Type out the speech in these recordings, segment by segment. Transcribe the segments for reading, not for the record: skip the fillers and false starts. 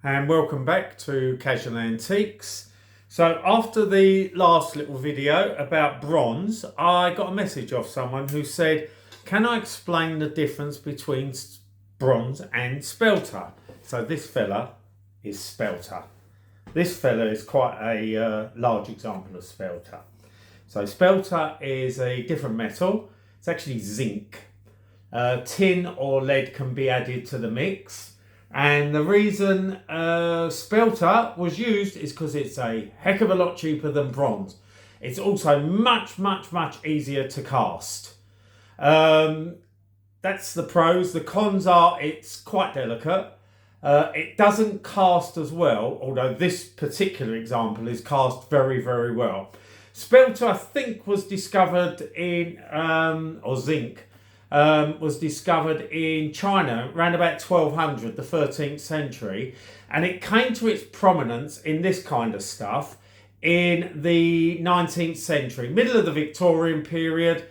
And welcome back to Casual Antiques. So after the last little video about bronze, I got a message off someone who said, can I explain the difference between bronze and spelter? So this fella is spelter. This fella is quite a large example of spelter. So spelter is a different metal. It's actually zinc. Tin or lead can be added to the mix. And the reason spelter was used is because it's a heck of a lot cheaper than bronze. It's also much easier to cast. That's the pros. The cons are it's quite delicate. It doesn't cast as well, although this particular example is cast very well. Spelter, I think, was discovered in, or zinc, was discovered in China around about 1200, the 13th century, and it came to its prominence in this kind of stuff in the 19th century, middle of the Victorian period.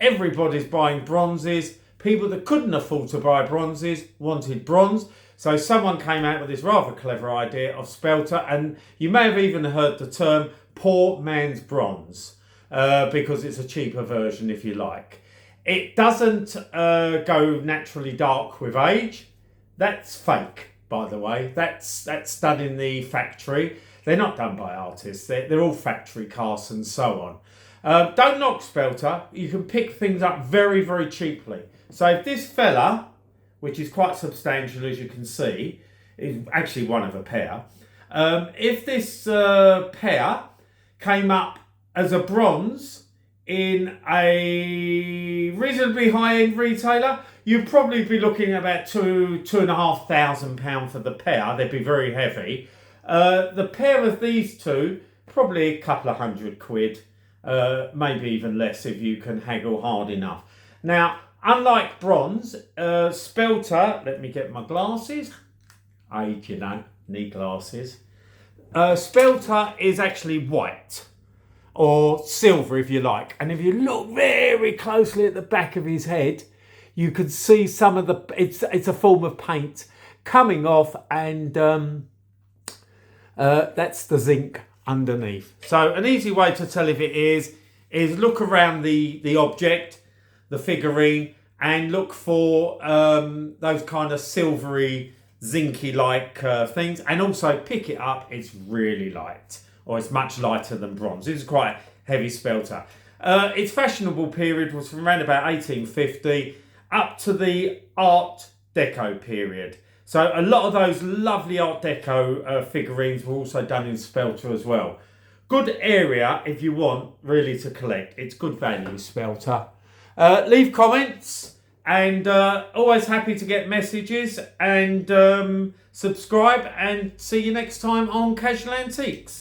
Everybody's buying bronzes. People that couldn't afford to buy bronzes wanted bronze, so someone came out with this rather clever idea of spelter, and you may have even heard the term poor man's bronze, because it's a cheaper version, if you like. It doesn't go naturally dark with age. That's fake, by the way. That's done in the factory. They're not done by artists. They're all factory casts and so on. Don't knock spelter. You can pick things up very cheaply. So if this fella, which is quite substantial as you can see, is actually one of a pair. If this pair came up as a bronze in a reasonably high-end retailer, you'd probably be looking at about £2,500 for the pair. They'd be very heavy. The pair of these two, probably a couple of £100, maybe even less if you can haggle hard enough. Now, unlike bronze, spelter, let me get my glasses. Age, you know, need glasses. Spelter is actually white, or silver if you like, and if you look very closely at the back of his head, you can see some of the, it's a form of paint coming off, and that's the zinc underneath. So an easy way to tell if it is look around the object, the figurine, and look for those kind of silvery, zinky like things, and also pick it up. It's really light, or it's much lighter than bronze. It's quite a heavy spelter. Its fashionable period was from around about 1850 up to the Art Deco period. So a lot of those lovely Art Deco figurines were also done in spelter as well. Good area if you want really to collect. It's good value, spelter. Leave comments, and always happy to get messages, and subscribe, and see you next time on Casual Antiques.